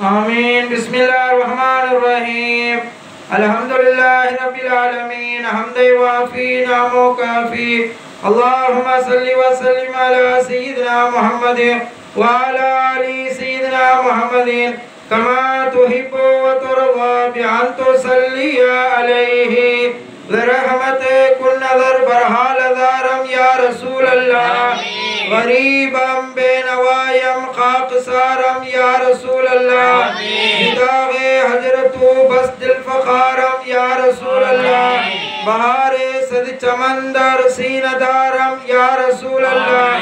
आमीन। बिस्मिल्लाहिर्रहमानिर्रहीम। अल्हम्दुलिल्लाहि रब्बिल आलमीन हम्दन वाफी नामो काफी। अल्लाहुम्मा सल्लि व सल्लिम अला सय्यिदिना मुहम्मदिन व अला आलि सय्यिदिना मुहम्मदिन कमा तुहिब्बु व तुरदा बि अन तुसल्ली अलैहि बिरहमतिकुन नज़र बरहाल दारम या रसूल अल्लाह गरीबम बेनवायम खाकसारम या रसूल अल्लाह जिदागे हजरतु बस दिल फ़खारम या रसूल अल्लाह बहारे सद चमंदर सीनदारम या रसूल अल्लाह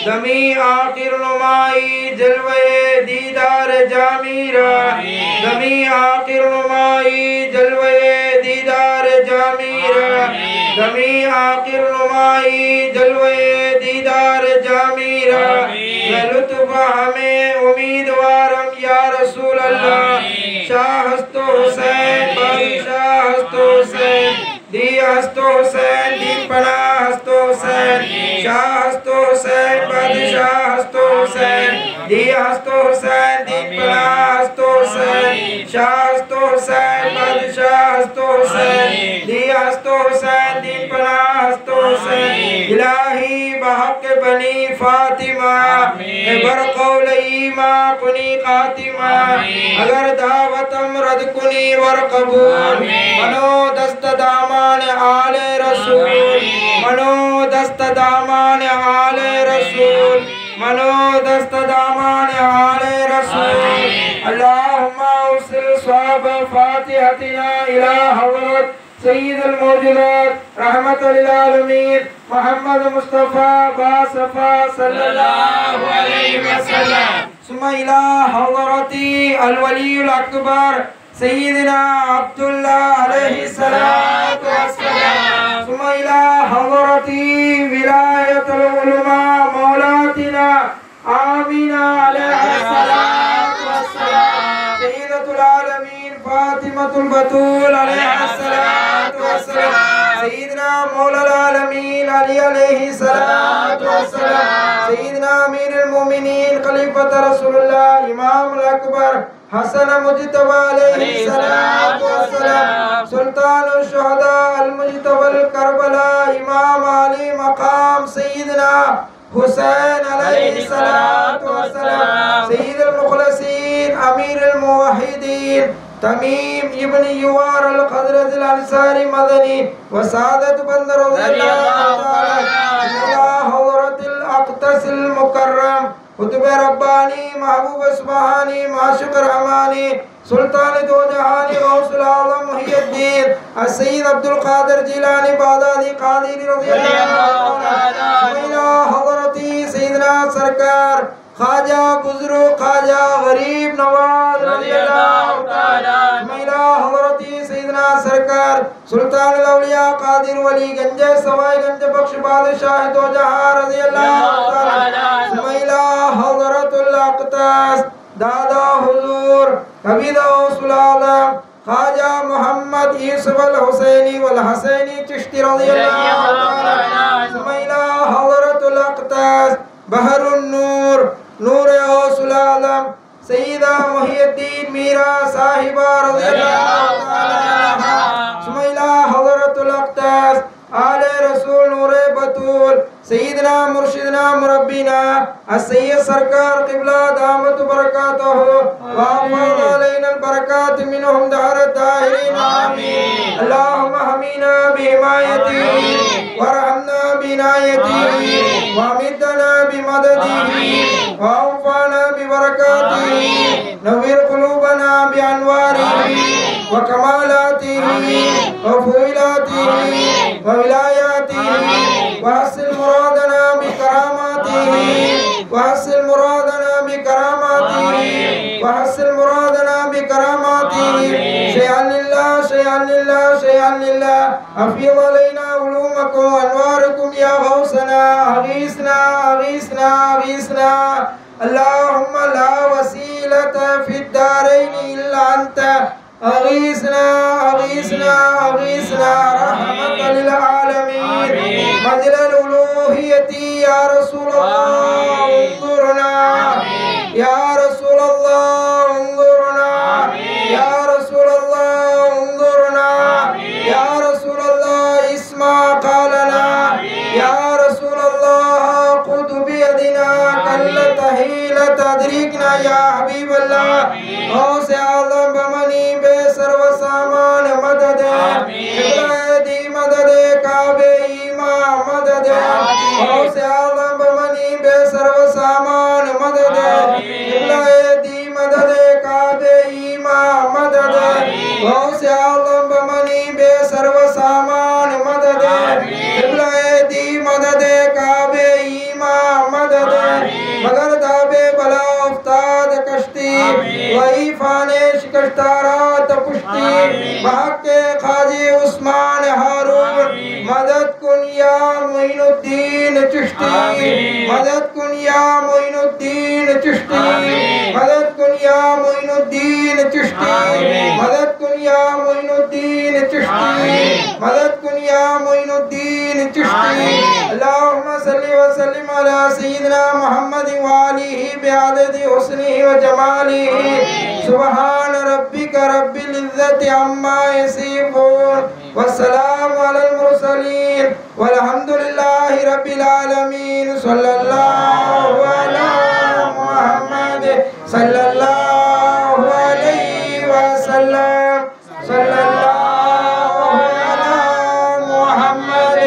दमी आखिर नुमाई जलवे दीदार जामीरा दमी आखिर नुमाई जलवे दीदार जामीरा दमी आखिर नुमाई जलवे दीदार जामीरा लुत्फ़ हमें उम्मीदवारम या रसूल अल्लाह शाहस्तो हुसैन बादशाह हस्तो हुसैन दी हस्तो हुसैन दीन पना हस्तो हुसैन शाह हस्तो हुसैन बादशाह हस्तो हुसैन दी हस्तो हुसैन दीन पना हस्तो हुसैन शाह हस्तो हुसैन बादशाह हस्तो हुसैन दी हस्तो हुसैन दीन पना हस्तो हुसैन इलाही बहक बनी फातिमा बरकौल ईमा कुनी खातिमा अगर दावतम रद कुनी वर कबूल मनो दस्त दामान आले रसूल मनो दस्त दामान आले रसूल मनो दस्त दामान आले रसूल अल्लाहुम्मा उसिल स्वाब फातिहतिना इला हज़रत सय्यदुल मौजूदात रहमतुल लिल आलमीन मोहम्मद मुस्तफा बासफा सल्लल्लाहु अलैहि वसल्लम सुम्मा इला हज़रती अल वलीउल अकबर सय्यदना अब्दुल्लाह अलैहि सलातु वस्सलाम सुम्मा इला हज़रती विलायतुल उलमा मौलातिना आमीना अलैहा सलातु वस्सलाम सय्यदतुल आलमीन फातिमतुल बतूल अलैहा सलातु वस्सलाम सय्यदना मौलाल आलमीन अली अलैहि सलातु वस्सलाम सय्यदना अमीरुल मोमिनीन खलीफत रसूलुल्लाह इमामुल अकबर हसन मुज्तबा अलैहि सलातु वस्सलाम सुल्तानुल शुहदा अल मुज्तबा करबला इमाम अली मकाम सय्यदना हुसैन अलैहि सलातु वस्सलाम सय्यदुल मुखलसीन अमीरुल मुवहिदीन तमीम इब्न युवार अल खज़रज अल अंसारी मदनी व सादत बंदर रज़ियल्लाहु ताला हज़रतिल अक़दसिल मुकर्रम कुतुब रब्बानी महबूब सुब्हानी माशूक़ रहमानी सुल्तान दो जहानी गौसुल आज़म मुहियुद्दीन अस्सय्यद अब्दुल क़ादिर जिलानी बागदादी क़ादिरी रज़ियल्लाहु ताला सुमैला हज़रती सय्यदना सरकार ख्वाजा गुज़रो ख्वाजा गरीब नवाज रज़ियल्लाहु ताला सुमैला हज़रती सय्यदना सरकार सुल्तान औलिया क़ादिर वली गंज सवाई गंज बख्श बादशाह दो जहां रज़ियल्लाहु ताला सुमैला हज़रतुल अक़दस दादा हुजूर कबीर गौसुल आज़म ख्वाजा मोहम्मद यूसुफ अल हुसैनी वल हसैनी चिश्ती रज़ियल्लाहु ताला सुमैला हज़रतुल अक़दस बहरुन नूर नूर गौसुल आज़म सय्यदा मुहियुद्दीन मीरा साहिबा रज़ियल्लाहु ताला सुमैला हज़रतुल अक़दस आले रसूल नूरे बतूल सय्यदना मुर्शिदना मुरब्बिना अस्सय्यद सरकार क़िबला दामत बरकातहु व अफ़ाज़ अलैना बरकात मिनहुम दहर दाहिरीन आमीन अल्लाहुम्मा हमीना बिहिमायतिही वरहमना बिनायतिही वमिदना बिमददिही वअफ़ाना बिबरकातिही नव्विर क़ुलूबना बिअनवारिही व कमालातिही व फुइलातिही व विलायातिही वहसिल मुरादना बिकरामातिही वहसिल मुरादना बिकरामातिही वहसिल मुरादना बिकरामातिही शयअन लिल्लाह शयअन लिल्लाह शयअन लिल्लाह अफ़ीज़ अलैना उलूमकुम व अनवारकुम या गौसना अगीसना अगीसना अगीसना अल्लाहुम्मा ला वसीलता फ़िद दारैन इल्ला अंत अगीसना अगीसना अगीसना रहमतल लिल आलमीन मजलल उलूहियती या रसूलल्लाह उन्ज़ुरना या रसूलल्लाह उन्ज़ुरना तदरीकना या हबीब अल्लाह गौसे आज़म बमनी बे सर्व सामान मदद क़िबला दी मदद काबे ईमा मदद गौसे आज़म बमनी बे सर्व सामान मदद क़िबला दी मदद काबे ईमा मदद गौसे आज़म बमनी बे सर्व सामान मदद क़िबला दी मदद काबे ईमा मदद मगर दाबे बला उस्ताद कश्ती वही फाने शिकस्तारात पुश्ती महके खाजी उस्मान हारून मदद कुन या मोइनुद्दीन चिश्ती मदद कुन या मोइनुद्दीन चिश्ती मदद कुन या मोइनुद्दीन चिश्ती मदद कुन या मोइनुद्दीन चिश्ती मदद कुन या मोइनुद्दीन चिश्ती अल्लाहुम्मा सल्ली व सल्लिम अला सय्यिदिना मुहम्मद व आलिहि बिअददि हुस्निहि व जमालिहि सुब्हान रब्बिका रब्बिल इज्जति अम्मा यसिफून व सलामु अलल मुरसलीन वल्हम्दुलिल्लाहि रब्बिल आलमीन सल्लल्लाहु अला मुहम्मद सल्लल्लाहु अलैहि वसल्लम सल्लल्लाहु अला मुहम्मद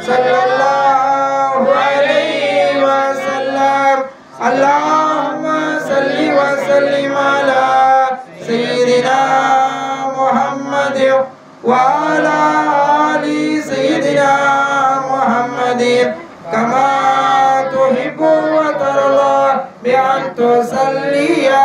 सल्लल्लाहु अलैहि वसल्लम अल्लाहुम्मा सल्लि व सल्लिम अला सय्यिदिना मुहम्मद व अला आलि सय्यिदिना मुहम्मद कमा तुहिब्बु व तर्दा बिअन तुसल्लिया